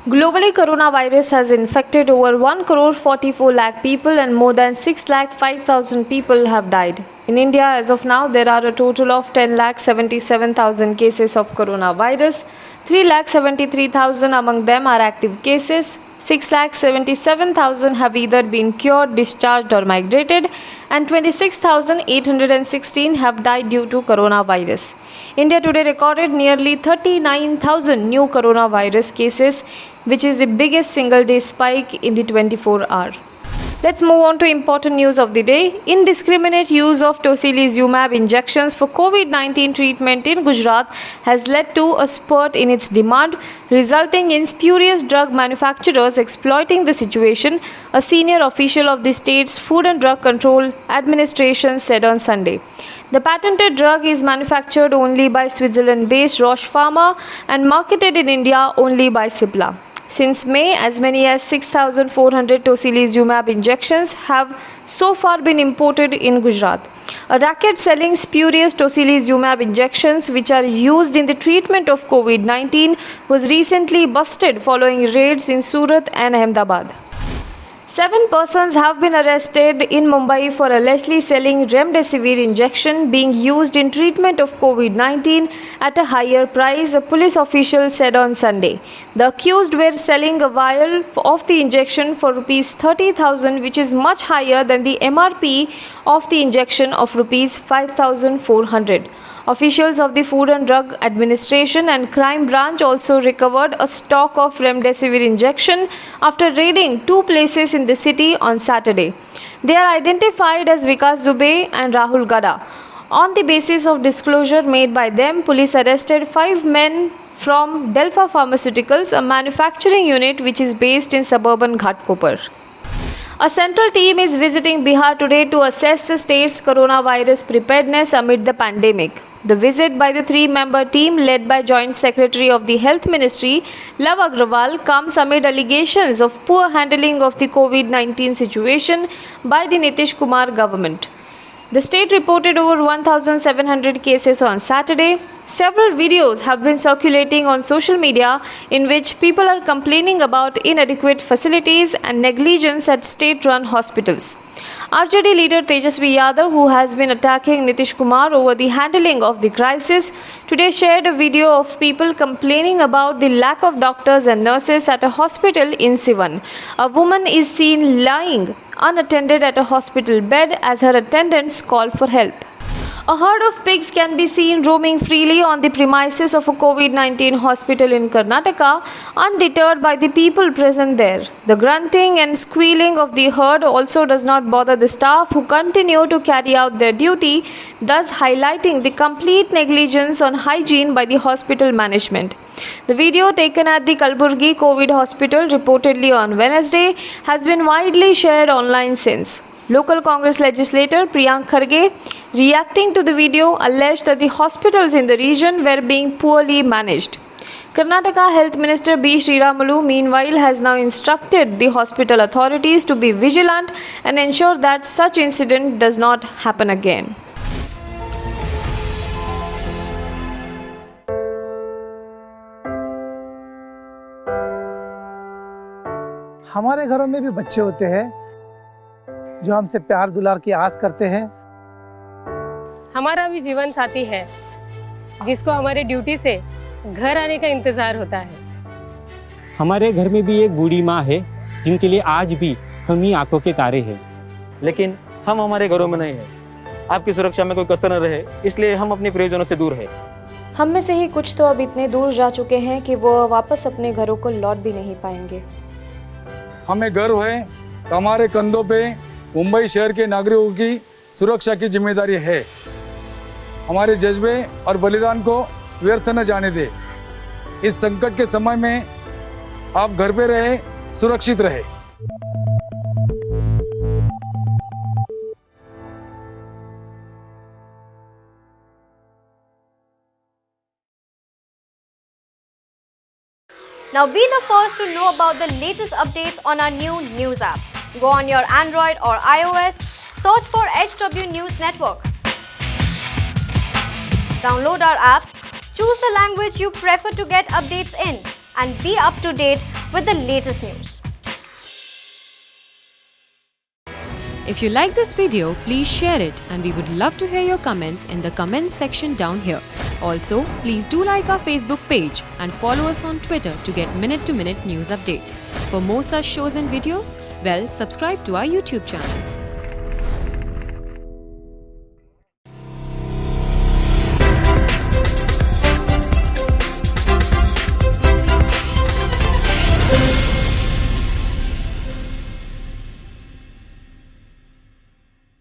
Globally, coronavirus has infected over 1 crore 44 lakh people and more than 6 lakh 5,000 people have died. In India, as of now, there are a total of 10 lakh 77,000 cases of coronavirus. 3 lakh 73,000 among them are active cases. 6 lakh 77,000 have either been cured, discharged or migrated, and 26,816 have died due to coronavirus. India today recorded nearly 39,000 new coronavirus cases, which is the biggest single day spike in the 24-hour. Let's move on to important news of the day. Indiscriminate use of tocilizumab injections for COVID-19 treatment in Gujarat has led to a spurt in its demand, resulting in spurious drug manufacturers exploiting the situation, a senior official of the state's Food and Drug Control Administration said on Sunday. The patented drug is manufactured only by Switzerland-based Roche Pharma and marketed in India only by Cipla. Since May, as many as 6,400 tocilizumab injections have so far been imported in Gujarat. A racket selling spurious tocilizumab injections, which are used in the treatment of COVID-19, was recently busted following raids in Surat and Ahmedabad. 7 persons have been arrested in Mumbai for allegedly selling remdesivir injection being used in treatment of COVID-19 at a higher price, a police official said on Sunday. The accused were selling a vial of the injection for Rs 30,000, which is much higher than the MRP of the injection of Rs 5,400. Officials of the Food and Drug Administration and Crime Branch also recovered a stock of remdesivir injection after raiding 2 places in the city on Saturday. They are identified as Vikas Dubey and Rahul Gada. On the basis of disclosure made by them, police arrested 5 men from Delpha Pharmaceuticals, a manufacturing unit which is based in suburban Ghatkopar. A central team is visiting Bihar today to assess the state's coronavirus preparedness amid the pandemic. The visit by the 3-member team led by Joint Secretary of the Health Ministry, Love Agrawal, comes amid allegations of poor handling of the COVID-19 situation by the Nitish Kumar government. The state reported over 1,700 cases on Saturday. Several videos have been circulating on social media in which people are complaining about inadequate facilities and negligence at state-run hospitals. RJD leader Tejasvi Yadav, who has been attacking Nitish Kumar over the handling of the crisis, today shared a video of people complaining about the lack of doctors and nurses at a hospital in Sivan. A woman is seen lying unattended at a hospital bed as her attendants call for help. A herd of pigs can be seen roaming freely on the premises of a COVID-19 hospital in Karnataka, undeterred by the people present there. The grunting and squealing of the herd also does not bother the staff, who continue to carry out their duty, thus highlighting the complete negligence on hygiene by the hospital management. The video taken at the Kalburgi COVID hospital reportedly on Wednesday has been widely shared online since. Local Congress legislator Priyank Kharge, reacting to the video, alleged that the hospitals in the region were being poorly managed. Karnataka Health Minister B. Sriramulu, meanwhile, has now instructed the hospital authorities to be vigilant and ensure that such incident does not happen again. हमारे घरों में भी बच्चे होते हैं जो हमसे प्यार दुलार की आस करते हैं। हमारा भी जीवन साथी है जिसको हमारे ड्यूटी से घर आने का इंतजार होता है। हमारे घर में भी एक बूढ़ी माँ है जिनके लिए आज भी हम ही आंखों के तारे हैं। लेकिन हम हमारे घरों में नहीं है। आपकी सुरक्षा में कोई कसर न रहे, इसलिए हम अपने प्रियजनों से दूर है। हम में से ही कुछ तो अब इतने दूर जा चुके हैं कि वो वापस अपने घरों को लौट भी नहीं पाएंगे। हमें गर्व है कि हमारे कंधों पे मुंबई शहर के नागरिकों की सुरक्षा की जिम्मेदारी है। हमारे जज्बे और बलिदान को व्यर्थ न जाने दे। इस संकट के समय में आप घर पे रहे, सुरक्षित रहे। Now be the first to know about the latest updates on our new news app. Go on your Android or iOS, search for HW News Network. Download our app, choose the language you prefer to get updates in, and be up to date with the latest news. If you like this video, please share it and we would love to hear your comments in the comments section down here. Also, please do like our Facebook page and follow us on Twitter to get minute-to-minute news updates. For more such shows and videos, well, subscribe to our YouTube channel.